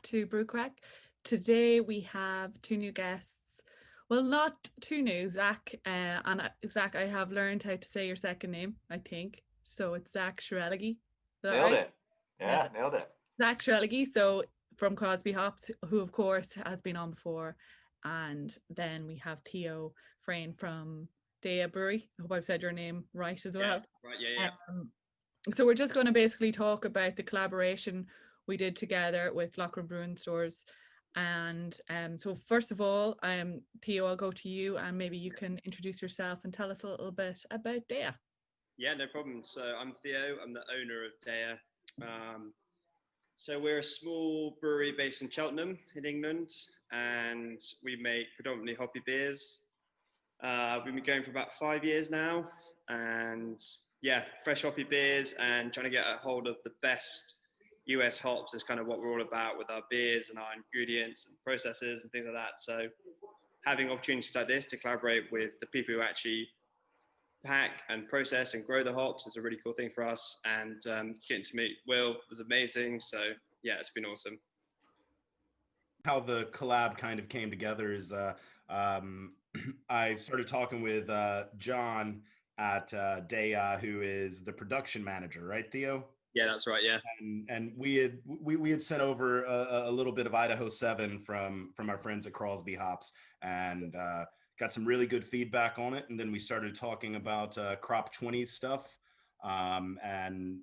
to BrewCraic. Today we have two new guests. Well, not two new, Zak. Zak, I have learned how to say your second name, I think. So it's Zak Schroerlucke. Is that Nailed right? it. Yeah, nailed it. Zak Schroerlucke, so from Crosby Hops, who of course has been on before. And then we have Theo Freyne from DEYA Brewery. I hope I've said your name right as Yeah, well. right. Yeah. So we're just going to basically talk about the collaboration we did together with Loughran Brewing Stores. And so first of all, Theo, I'll go to you and maybe you can introduce yourself and tell us a little bit about DEYA. Yeah, no problem. So I'm Theo. I'm the owner of DEYA. So we're a small brewery based in Cheltenham in England, and we make predominantly hoppy beers. We've been going for about 5 years now, and yeah, fresh hoppy beers and trying to get a hold of the best US hops is kind of what we're all about with our beers and our ingredients and processes and things like that. So having opportunities like this to collaborate with the people who actually pack and process and grow the hops is a really cool thing for us. And getting to meet Will was amazing. So yeah, it's been awesome. How the collab kind of came together is I started talking with John at DEYA, who is the production manager, right, Theo? Yeah, that's right. Yeah, and we had sent over a little bit of Idaho 7 from our friends at Crosby Hops, and got some really good feedback on it. And then we started talking about Crop 20 stuff, and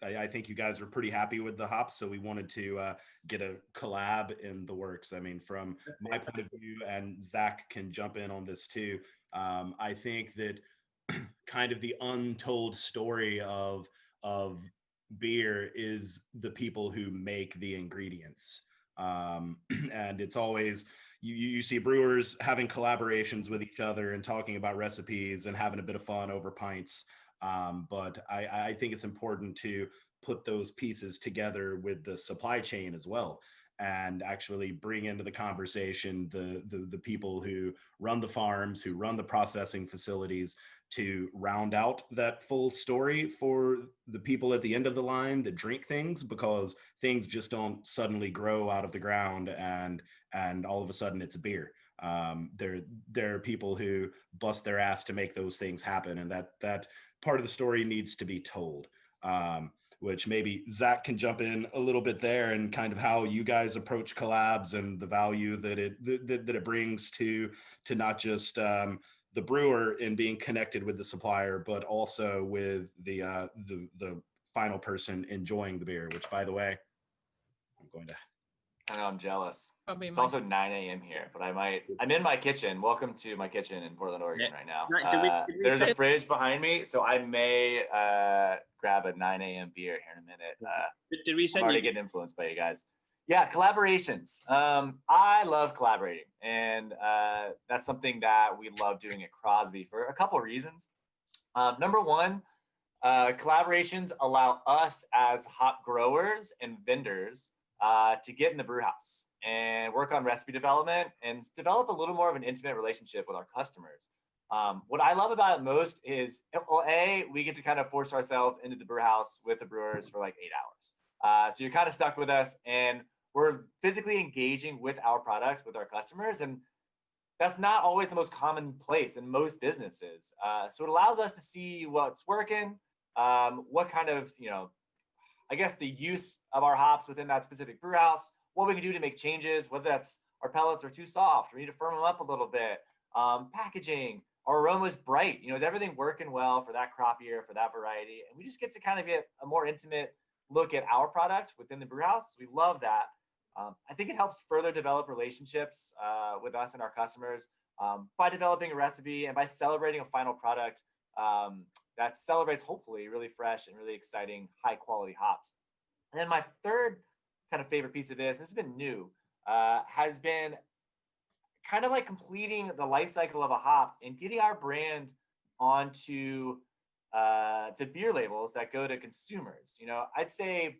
I think you guys were pretty happy with the hops, so we wanted to get a collab in the works. I mean, from my point of view, and Zak can jump in on this too, I think that kind of the untold story of beer is the people who make the ingredients. And it's always, you see brewers having collaborations with each other and talking about recipes and having a bit of fun over pints. But I think it's important to put those pieces together with the supply chain as well, and actually bring into the conversation the people who run the farms, who run the processing facilities, to round out that full story for the people at the end of the line that drink things, because things just don't suddenly grow out of the ground and all of a sudden it's a beer. There are people who bust their ass to make those things happen, and that part of the story needs to be told. Which maybe Zak can jump in a little bit there, and kind of how you guys approach collabs and the value that it brings to not just the brewer in being connected with the supplier, but also with the final person enjoying the beer. Which, by the way, I know, I'm jealous. Probably It's also 9 a.m. here, but I'm in my kitchen. Welcome to my kitchen in Portland, Oregon right now. There's a fridge behind me, so I may grab a 9 a.m. beer here in a minute. Did we send I'm already getting influenced by you guys. Yeah, collaborations. I love collaborating, and that's something that we love doing at Crosby for a couple of reasons. Number one, collaborations allow us as hop growers and vendors to get in the brew house and work on recipe development and develop a little more of an intimate relationship with our customers. What I love about it most is, well, we get to kind of force ourselves into the brew house with the brewers for like 8 hours. So you're kind of stuck with us, and we're physically engaging with our products, with our customers, and that's not always the most common place in most businesses. So it allows us to see what's working, what kind of, I guess the use of our hops within that specific brew house, what we can do to make changes, whether that's our pellets are too soft, we need to firm them up a little bit, packaging, our aroma is bright, is everything working well for that crop year, for that variety? And we just get to kind of get a more intimate look at our product within the brew house. We love that. I think it helps further develop relationships with us and our customers by developing a recipe and by celebrating a final product that celebrates hopefully really fresh and really exciting high quality hops. And then my third kind of favorite piece of this has been new, has been kind of like completing the life cycle of a hop and getting our brand onto to beer labels that go to consumers. I'd say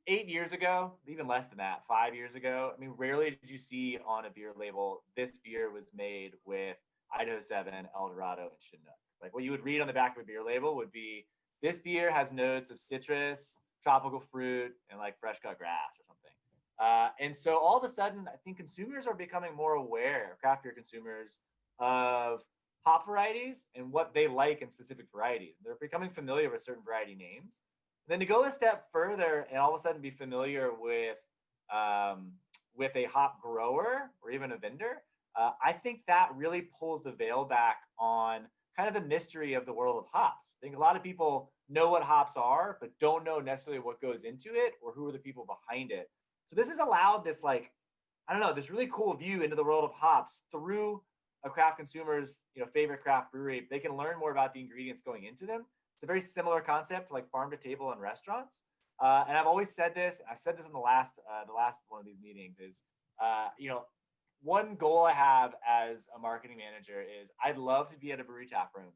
8 years ago, even less than that, 5 years ago, I mean, rarely did you see on a beer label, this beer was made with Idaho 7, El Dorado, and Chinook. Like what you would read on the back of a beer label would be, this beer has notes of citrus, tropical fruit, and like fresh cut grass or something. And so all of a sudden, I think consumers are becoming more aware, craft beer consumers, of hop varieties and what they like in specific varieties. They're becoming familiar with certain variety names. And then to go a step further and all of a sudden be familiar with a hop grower or even a vendor, I think that really pulls the veil back on kind of the mystery of the world of hops. I think a lot of people know what hops are, but don't know necessarily what goes into it or who are the people behind it. So this has allowed this, like, I don't know, this really cool view into the world of hops through a craft consumer's, favorite craft brewery. They can learn more about the ingredients going into them. It's a very similar concept to like farm to table in restaurants. And I've always said this. I've said this in the last one of these meetings is, one goal I have as a marketing manager is I'd love to be at a brewery tap room,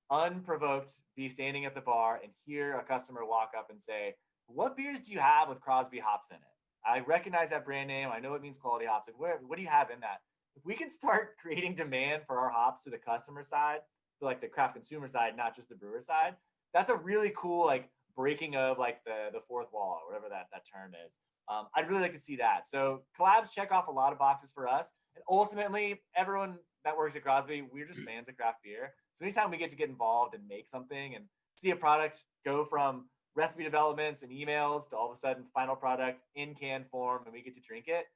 unprovoked, be standing at the bar and hear a customer walk up and say, "What beers do you have with Crosby hops in it? I recognize that brand name. I know it means quality hops. Like, what do you have in that?" If we can start creating demand for our hops to the customer side, to like the craft consumer side, not just the brewer side, that's a really cool like breaking of like the fourth wall or whatever that term is. I'd really like to see that. So collabs check off a lot of boxes for us. And ultimately, everyone that works at Crosby, we're just fans of craft beer. So anytime we get involved and make something and see a product go from recipe developments and emails to all of a sudden final product in can form and we get to drink it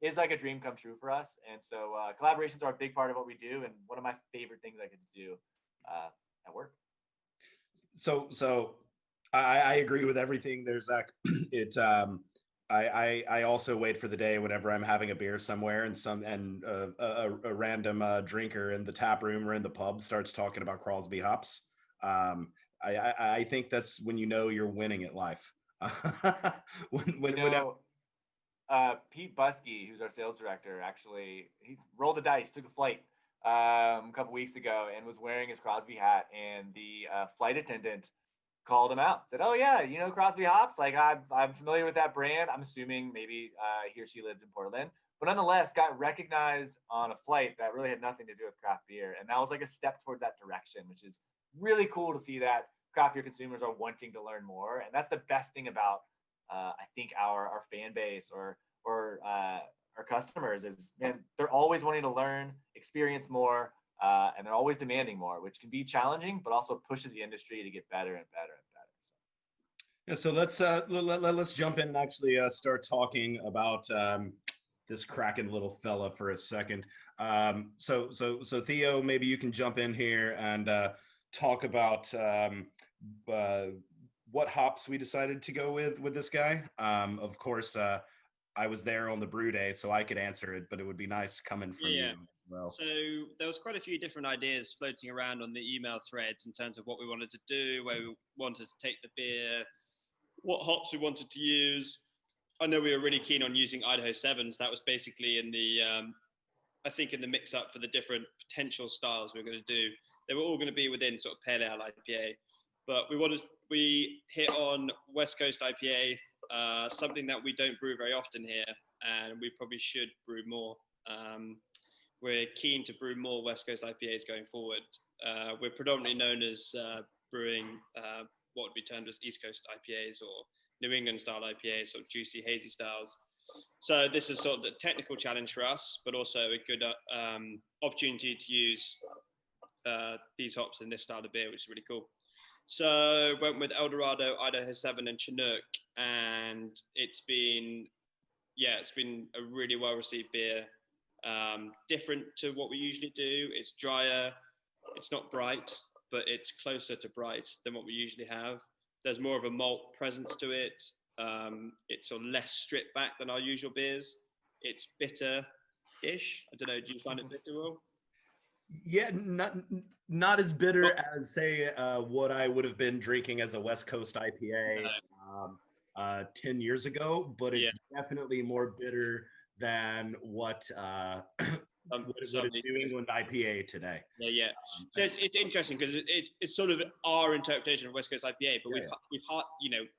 is like a dream come true for us. And so collaborations are a big part of what we do and one of my favorite things I get to do at work. So I agree with everything there, Zach. I also wait for the day whenever I'm having a beer somewhere and a random drinker in the tap room or in the pub starts talking about Crosby hops. I think that's when you're winning at life. Pete Buskey, who's our sales director, actually he rolled the dice, took a flight a couple weeks ago, and was wearing his Crosby hat, and the flight attendant called him out, said, "Oh yeah, Crosby hops, like I'm familiar with that brand." I'm assuming maybe he or she lived in Portland, but nonetheless got recognized on a flight that really had nothing to do with craft beer. And that was like a step towards that direction, which is really cool to see that craft beer consumers are wanting to learn more. And that's the best thing about I think our fan base or our customers is, man, they're always wanting to learn, experience more, and they're always demanding more, which can be challenging, but also pushes the industry to get better and better and better. Yeah, so let's jump in and actually start talking about this cracking little fella for a second. So Theo, maybe you can jump in here and talk about what hops we decided to go with this guy. Of course, I was there on the brew day, so I could answer it, but it would be nice coming from you as well. So there was quite a few different ideas floating around on the email threads in terms of what we wanted to do, where we wanted to take the beer, what hops we wanted to use. I know we were really keen on using Idaho 7s. That was basically in the, I think in the mix up for the different potential styles we were going to do. They were all going to be within sort of pale ale IPA, but we hit on West Coast IPA, something that we don't brew very often here, and we probably should brew more. We're keen to brew more West Coast IPAs going forward. We're predominantly known as brewing what would be termed as East Coast IPAs or New England style IPAs, sort of juicy, hazy styles. So this is sort of the technical challenge for us, but also a good opportunity to use these hops in this style of beer, which is really cool. So went with Eldorado, Idaho 7, and Chinook, and it's been a really well received beer. Different to what we usually do. It's drier. It's not bright, but it's closer to bright than what we usually have. There's more of a malt presence to it. It's sort of less stripped back than our usual beers. It's bitter-ish. I don't know. Do you find it bitter, Will? Yeah, not as bitter as say what I would have been drinking as a West Coast IPA 10 years ago, but it's definitely more bitter than what is a New England IPA today. Yeah. So it's interesting because it's sort of our interpretation of West Coast IPA, but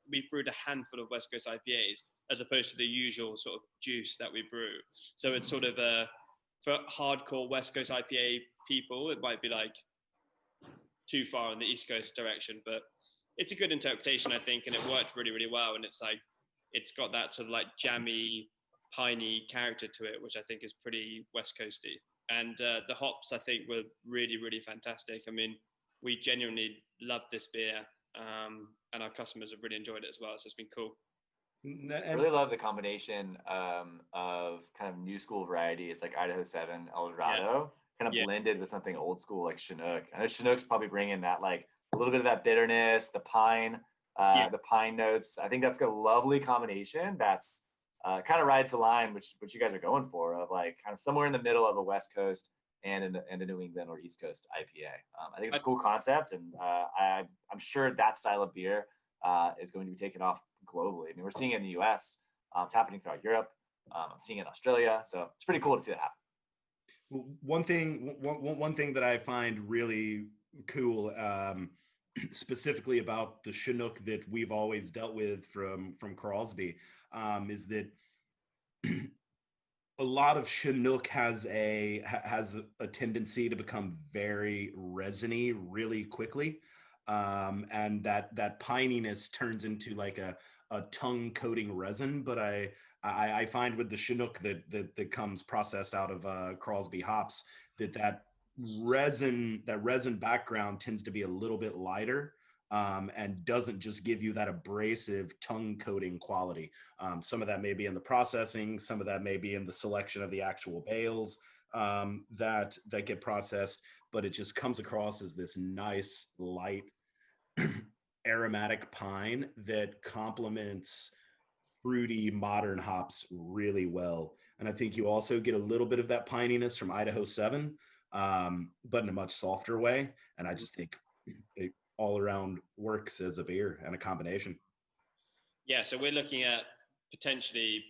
we've brewed a handful of West Coast IPAs as opposed to the usual sort of juice that we brew. So it's sort of for hardcore West Coast IPA people, it might be like too far in the East Coast direction, but it's a good interpretation, I think, and it worked really, really well. And it's like, it's got that sort of like jammy, piney character to it, which I think is pretty West Coasty. And the hops, I think, were really, really fantastic. I mean, we genuinely loved this beer, and our customers have really enjoyed it as well. So it's been cool. I really love the combination of kind of new school varieties like Idaho 7, El Dorado, kind of blended with something old school like Chinook. I know Chinook's probably bringing that, like a little bit of that bitterness, the pine notes. I think that's got a lovely combination that's kind of rides the line, which you guys are going for, of like kind of somewhere in the middle of a West Coast and a New England or East Coast IPA. I think it's a cool concept, and I'm sure that style of beer is going to be taken off globally. I mean, we're seeing it in the US. It's happening throughout Europe. I'm seeing it in Australia. So it's pretty cool to see that happen. One thing that I find really cool, specifically about the Chinook that we've always dealt with from Crosby, is that a lot of Chinook has a tendency to become very resiny really quickly. And that pininess turns into like a tongue coating resin. But I find with the Chinook that comes processed out of Crosby hops, that resin background tends to be a little bit lighter, and doesn't just give you that abrasive tongue coating quality. Some of that may be in the processing, some of that may be in the selection of the actual bales that get processed, but it just comes across as this nice light aromatic pine that complements fruity modern hops really well. And I think you also get a little bit of that pininess from Idaho 7, but in a much softer way. And I just think it all around works as a beer and a combination. Yeah, so we're looking at potentially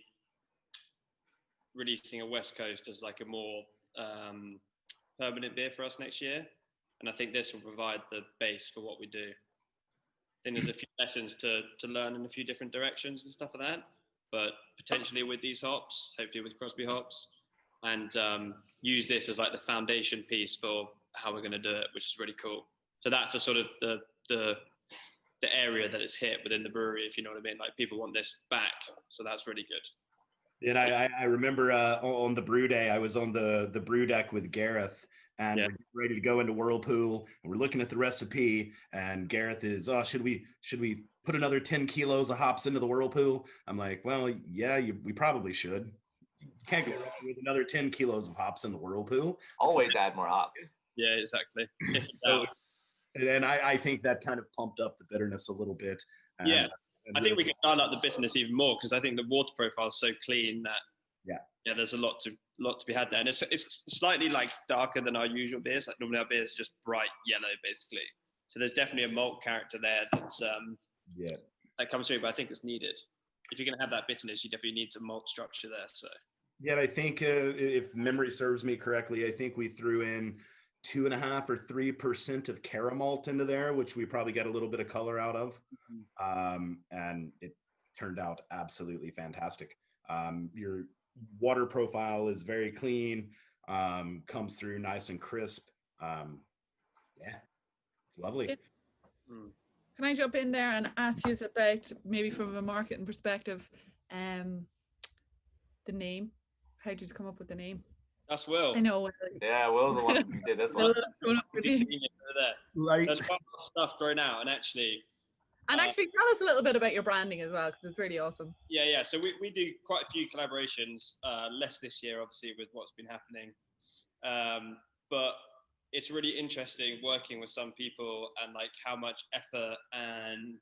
releasing a West Coast as like a more permanent beer for us next year. And I think this will provide the base for what we do. I think there's a few lessons to learn in a few different directions and stuff like that, but potentially with these hops, hopefully with Crosby hops, and use this as like the foundation piece for how we're going to do it, which is really cool. So that's the sort of the area that is hit within the brewery, if you know what I mean. Like people want this back, so that's really good. And I remember on the brew day, I was on the brew deck with Gareth, and we're ready to go into Whirlpool, and we're looking at the recipe, and Gareth is, should we put another 10 kilos of hops into the Whirlpool? I'm like, well, yeah, we probably should. You can't go wrong with another 10 kilos of hops in the Whirlpool. Always add more hops. Yeah, exactly. And I think that kind of pumped up the bitterness a little bit. And I think we can dial up the bitterness even more, because I think the water profile is so clean that there's a lot to be had there, and it's slightly like darker than our usual beers. Like normally our beers are just bright yellow basically, so there's definitely a malt character there that's that comes through, but I think it's needed. If you're going to have that bitterness, you definitely need some malt structure there. So I think if memory serves me correctly, I think we threw in 2.5 or 3% of caramel malt into there, which we probably get a little bit of color out of. And it turned out absolutely fantastic. Your water profile is very clean, comes through nice and crisp. It's lovely. Can I jump in there and ask you about, maybe from a marketing perspective, the name? How did you come up with the name? That's Will. I know. Yeah, Will's the one who did this one. Right. There's quite a lot of stuff thrown out, and actually tell us a little bit about your branding as well, because it's really awesome. Yeah. So we do quite a few collaborations, less this year, obviously, with what's been happening. But it's really interesting working with some people and like how much effort and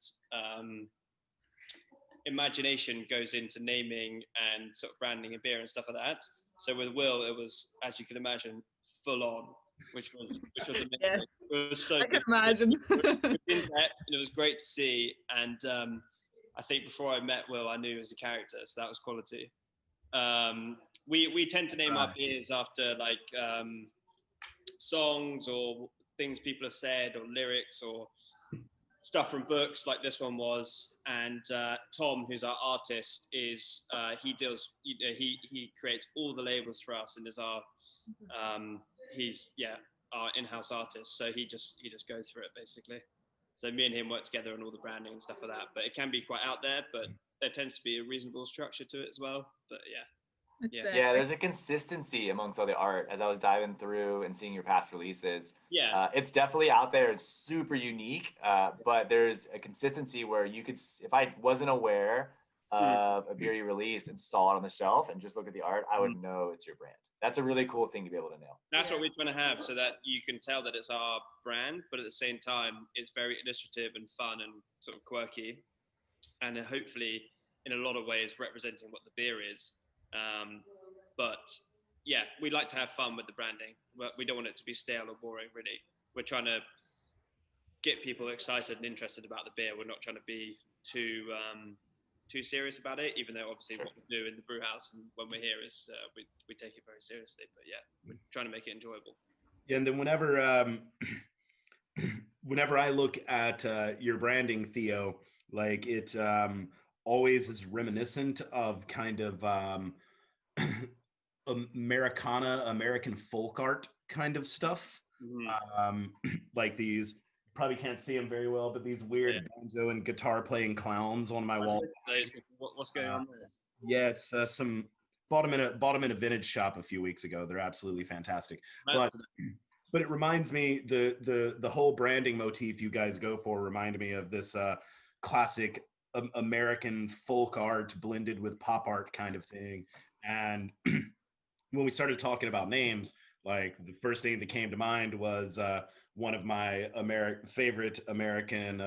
imagination goes into naming and sort of branding a beer and stuff like that. So with Will, it was, as you can imagine, full on, which was amazing. Yes. It was so I can imagine. It was in depth, and it was great to see. And I think before I met Will, I knew he was a character, so that was quality. We tend to name our beers after like songs or things people have said, or lyrics, or stuff from books, like this one was. And Tom, who's our artist, is he creates all the labels for us, and is our he's our in-house artist. So he just goes through it basically. So me and him work together on all the branding and stuff like that. But it can be quite out there, but there tends to be a reasonable structure to it as well. But It's, Yeah. Yeah, there's a consistency amongst all the art as I was diving through and seeing your past releases. Yeah. It's definitely out there. It's super unique, but there's a consistency where you could, if I wasn't aware of a beer you released and saw it on the shelf and just look at the art, I would know it's your brand. That's a really cool thing to be able to nail. That's what we're trying to have, so that you can tell that it's our brand, but at the same time, it's very illustrative and fun and sort of quirky, and hopefully, in a lot of ways, representing what the beer is. But yeah, we like to have fun with the branding, but we don't want it to be stale or boring. Really, we're trying to get people excited and interested about the beer. We're not trying to be too serious about it, even though obviously what we do in the brew house and when we're here is we take it very seriously. But yeah, we're trying to make it enjoyable. Yeah, and then whenever I look at your branding, Theo, like it always is reminiscent of kind of American folk art kind of stuff. Like these, probably can't see them very well, but these weird banjo and guitar playing clowns on my wall. What's going on there? Yeah, it's some bought them in a vintage shop a few weeks ago. They're absolutely fantastic. But it reminds me, the whole branding motif you guys go for reminded me of this classic American folk art blended with pop art kind of thing. And when we started talking about names, like the first thing that came to mind was one of my favorite American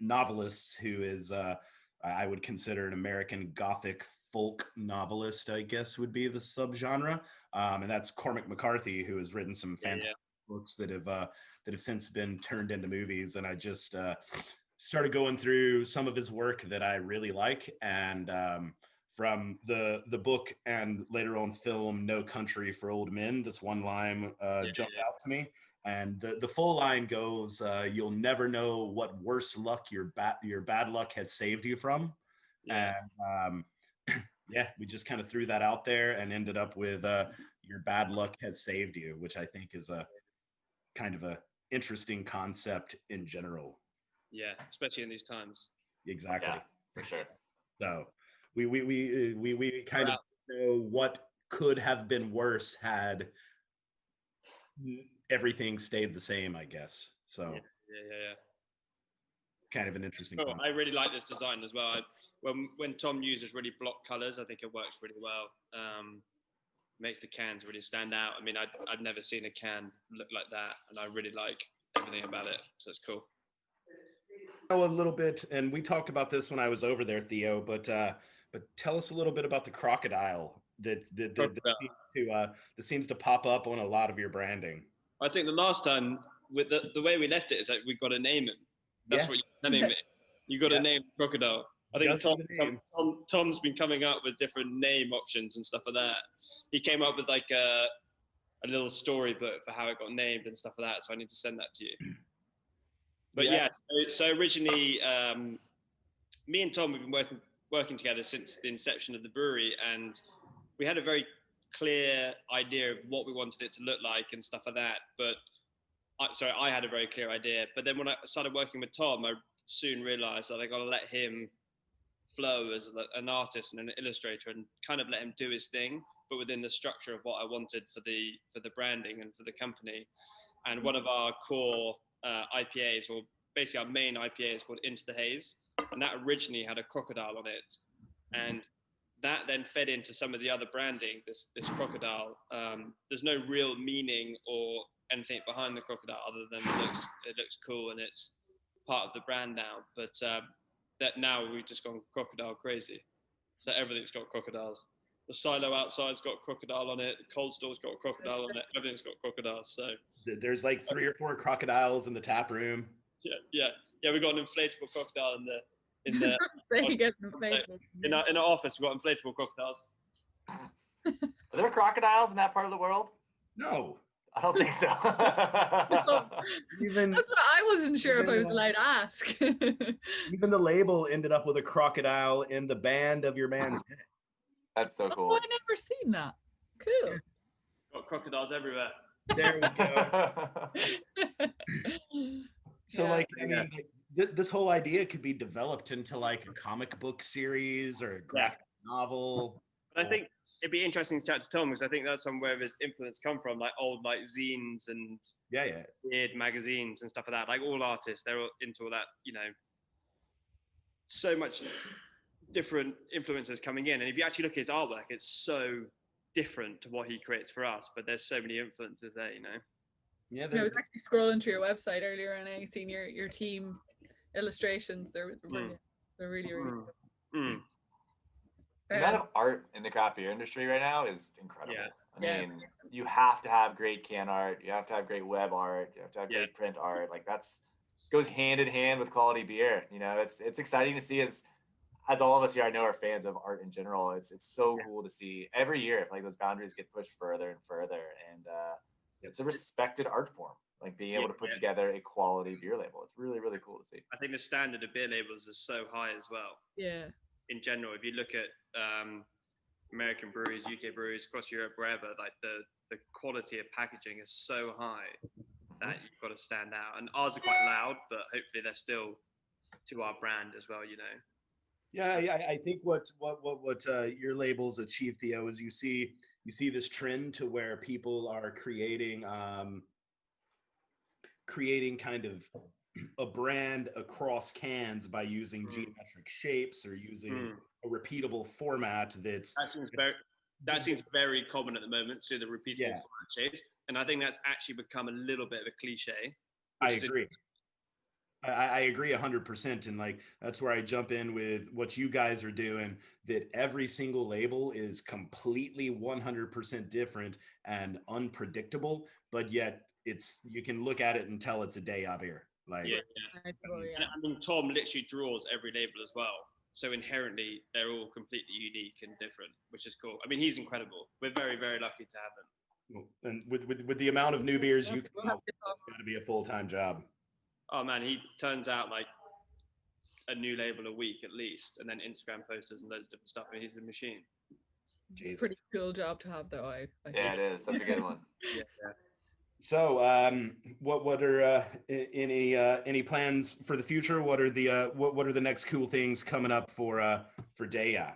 novelists, who is I would consider an American Gothic folk novelist, I guess would be the subgenre, and that's Cormac McCarthy, who has written some fantastic books that have since been turned into movies. And I just started going through some of his work that I really like, and from the book and later on film No Country for Old Men, this one line jumped out to me. And the full line goes, "You'll never know what worse luck your bad luck has saved you from." And yeah, we just kind of threw that out there and ended up with "Your bad luck has saved you," which I think is a kind of a interesting concept in general. Yeah, especially in these times. Exactly. Yeah, for sure. So we kind of know what could have been worse had everything stayed the same, I guess. So yeah. Kind of an interesting. Oh, I really like this design as well. When Tom uses really block colors, I think it works really well. Makes the cans really stand out. I mean, I've never seen a can look like that, and I really like everything about it. So it's cool. A little bit, and we talked about this when I was over there, Theo. But tell us a little bit about the crocodile that seems to pop up on a lot of your branding. I think the last time, with the way we left it, is that we've got to name him. That's what you're telling me. You got to name crocodile. I think Tom's been coming up with different name options and stuff like that. He came up with like a little storybook for how it got named and stuff like that. So I need to send that to you. But so originally, me and Tom have been working together since the inception of the brewery, and we had a very clear idea of what we wanted it to look like and stuff like that. But I had a very clear idea. But then when I started working with Tom, I soon realized that I got to let him flow as an artist and an illustrator, and kind of let him do his thing, but within the structure of what I wanted for the branding and for the company. And one of our core IPAs, or basically our main IPA, is called Into the Haze, and that originally had a crocodile on it, and that then fed into some of the other branding. This crocodile, there's no real meaning or anything behind the crocodile other than it looks cool and it's part of the brand now. But that now we've just gone crocodile crazy, so everything's got crocodiles. The silo outside's got crocodile on it. The cold store's got crocodile on it. Everything's got crocodiles. So there's like 3 or 4 crocodiles in the tap room. Yeah. We got an inflatable crocodile in our office. We've got inflatable crocodiles. Are there crocodiles in that part of the world? No, I don't think so. Even that's what I wasn't sure if I was allowed to ask. Even the label ended up with a crocodile in the band of your man's head. That's so cool. Oh, I never seen that. Cool. Got crocodiles everywhere. There we go. So I mean, this whole idea could be developed into like a comic book series or a graphic novel. I think it'd be interesting to chat to Tom because I think that's somewhere his influence come from, like old like zines and weird magazines and stuff like that. Like all artists, they're all into all that, you know, so much different influences coming in. And if you actually look at his artwork, it's so different to what he creates for us, but there's so many influences there, you know. Yeah, I was actually scrolling through your website earlier and I seen your team illustrations. They're brilliant. They're really cool. The amount of art in the craft beer industry right now is incredible. Yeah. I mean, you have to have great can art, you have to have great web art, you have to have great print art. Like that's goes hand in hand with quality beer. You know, it's exciting to see as all of us here I know are fans of art in general. It's so cool to see every year if like those boundaries get pushed further and further, and it's a respected art form. Like being able to put together a quality beer label. It's really, really cool to see. I think the standard of beer labels is so high as well. Yeah. In general, if you look at American breweries, UK breweries across Europe, wherever, like the quality of packaging is so high that you've got to stand out. And ours are quite loud, but hopefully they're still to our brand as well, you know. Yeah, I think what your labels achieve, Theo, is you see this trend to where people are creating kind of a brand across cans by using geometric shapes or using a repeatable format. That seems very common at the moment, to the repeatable format shapes, and I think that's actually become a little bit of a cliche. I agree. I agree 100%. And like, that's where I jump in with what you guys are doing, that every single label is completely 100% different and unpredictable, but yet you can look at it and tell it's a DEYA beer. Like, And I mean, Tom literally draws every label as well. So inherently, they're all completely unique and different, which is cool. I mean, he's incredible. We're very, very lucky to have him. And with the amount of new beers you come out with, it's got to be a full-time job. Oh man, he turns out like a new label a week at least, and then Instagram posters and loads of different stuff. I mean, he's a machine. It's a pretty cool job to have, though. I yeah, it is. That's a good one. So, what are any plans for the future? What are the next cool things coming up for DEYA?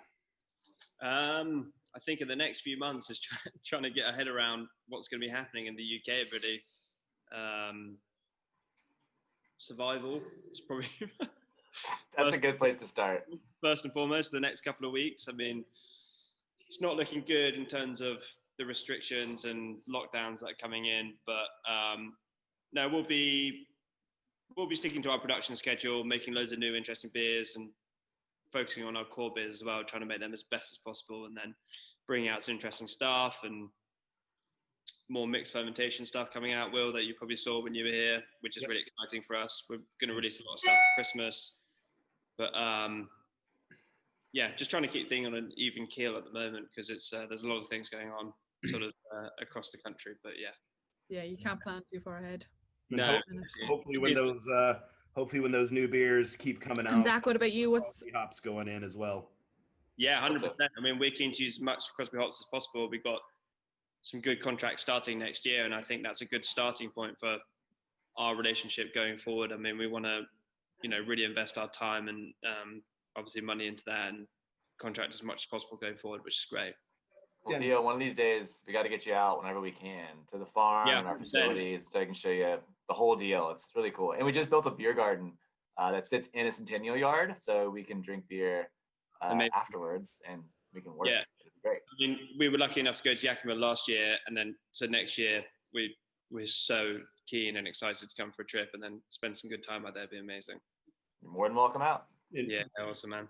I think in the next few months is trying to get our head around what's going to be happening in the UK. Really, survival is probably that's a good place to start. First and foremost, the next couple of weeks. I mean, it's not looking good in terms of the restrictions and lockdowns that are coming in, but no, we'll be sticking to our production schedule, making loads of new interesting beers and focusing on our core beers as well, trying to make them as best as possible, and then bringing out some interesting stuff and more mixed fermentation stuff coming out, Will, that you probably saw when you were here, which is really exciting for us. We're going to release a lot of stuff for Christmas, but just trying to keep things on an even keel at the moment, because it's there's a lot of things going on sort of across the country, but you can't plan too far ahead. No. Hopefully when those new beers keep coming out. And Zach, what about you? What's hops going in as well? Yeah, 100%. I mean, we're keen to use as much Crosby hops as possible. We've got some good contracts starting next year, and I think that's a good starting point for our relationship going forward. I mean, we want to, really invest our time and obviously money into that and contract as much as possible going forward, which is great. Well, Theo, one of these days we got to get you out whenever we can to the farm and our facilities, so I can show you the whole deal. It's really cool. And we just built a beer garden that sits in a Centennial yard, so we can drink beer afterwards and we can work. Yeah, it's great. I mean, we were lucky enough to go to Yakima last year, and then so next year we're so keen and excited to come for a trip and then spend some good time out there. It'd be amazing. You're more than welcome out. Yeah, awesome, man.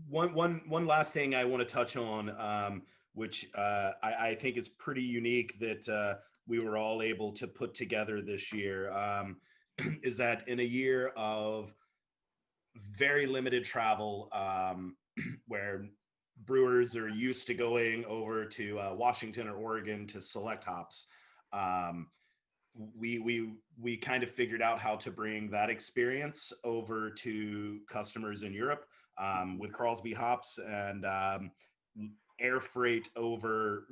One last thing I want to touch on, which I think is pretty unique that we were all able to put together this year, is that in a year of very limited travel, where brewers are used to going over to Washington or Oregon to select hops, we kind of figured out how to bring that experience over to customers in Europe with Crosby hops and air freight over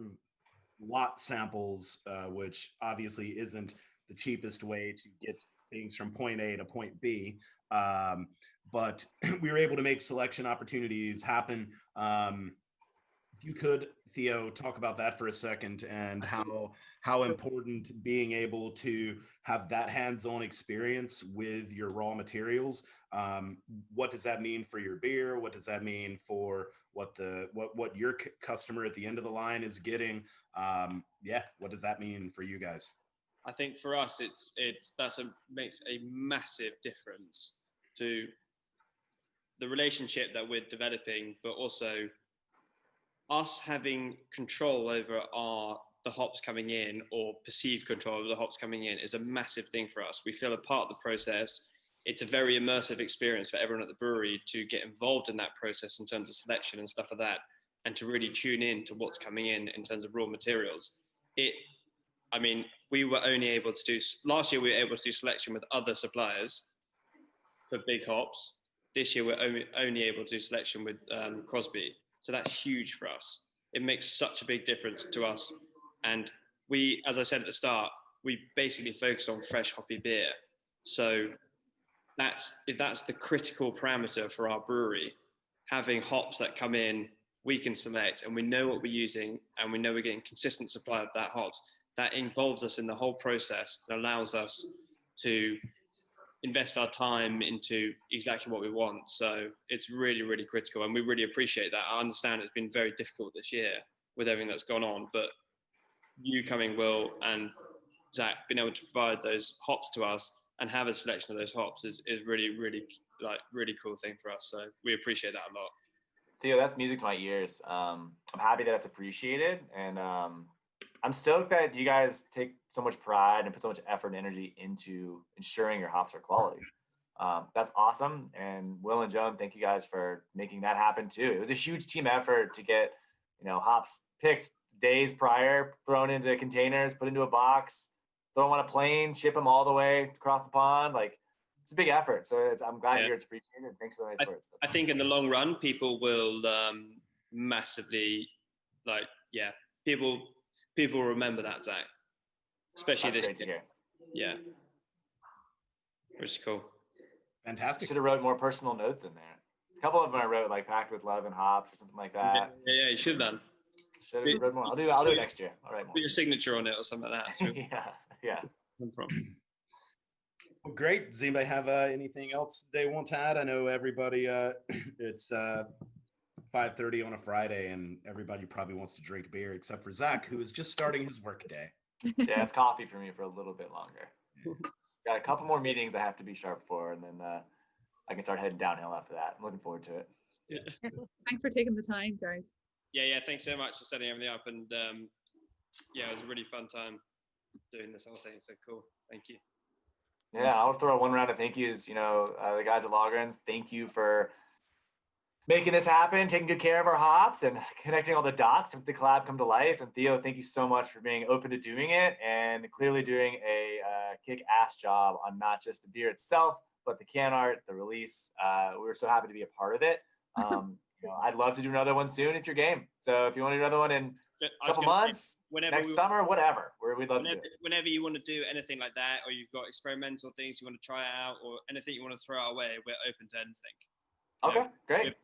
lot samples, which obviously isn't the cheapest way to get things from point A to point B. But we were able to make selection opportunities happen If you could, Theo, talk about that for a second and how important being able to have that hands-on experience with your raw materials. What does that mean for your beer? What does that mean for what your customer at the end of the line is getting? What does that mean for you guys? I think for us, makes a massive difference to the relationship that we're developing, but also us having control over the hops coming in, or perceived control over the hops coming in, is a massive thing for us. We feel a part of the process. It's a very immersive experience for everyone at the brewery to get involved in that process in terms of selection and stuff like that, and to really tune in to what's coming in terms of raw materials. We were only able to do, last year we were able to do selection with other suppliers for big hops. This year we're only able to do selection with Crosby. So that's huge for us. It makes such a big difference to us. And we, as I said at the start, we basically focus on fresh hoppy beer. So if that's the critical parameter for our brewery, having hops that come in, we can select, and we know what we're using, and we know we're getting consistent supply of that hops. That involves us in the whole process and allows us to invest our time into exactly what we want. So it's really, really critical, and we really appreciate that. I understand it's been very difficult this year with everything that's gone on, but you coming, Will, and Zach, being able to provide those hops to us and have a selection of those hops is really, really, really cool thing for us. So we appreciate that a lot. Theo, that's music to my ears. I'm happy that it's appreciated, and I'm stoked that you guys take so much pride and put so much effort and energy into ensuring your hops are quality. That's awesome. And Will and Joan, thank you guys for making that happen too. It was a huge team effort to get, hops picked days prior, thrown into containers, put into a box, throw them on a plane, ship them all the way across the pond. Like, it's a big effort. So I'm glad to hear it's appreciated. Thanks for the nice words. I think in the long run, people will massively, people will remember that, Zach, especially That's this great to hear. Yeah, which is cool. Fantastic. Should have wrote more personal notes in there. A couple of them I wrote, like packed with love and hops or something like that. Yeah, you should have done. Should have wrote more. I'll do it next year. All right. Put your signature on it or something like that. So yeah. No problem. Well, great. Does anybody have anything else they want to add? I know everybody, it's 5:30 on a Friday, and everybody probably wants to drink beer except for Zach, who is just starting his work day. Yeah, it's coffee for me for a little bit longer. Got a couple more meetings I have to be sharp for, and then I can start heading downhill after that. I'm looking forward to it. Yeah. Thanks for taking the time, guys. Yeah. Thanks so much for setting everything up, and it was a really fun time doing this whole thing. So cool. Thank you. Yeah, I'll throw one round of thank yous. The guys at Loughran, thank you for making this happen, taking good care of our hops, and connecting all the dots to make the collab come to life. And Theo, thank you so much for being open to doing it and clearly doing a kick-ass job on not just the beer itself, but the can art, the release. We were so happy to be a part of it. I'd love to do another one soon if you're game. So if you want to do another one in a couple months, next summer, whatever, we'd love to do it. Whenever you want to do anything like that, or you've got experimental things you want to try out, or anything you want to throw our way, we're open to anything. Okay, great.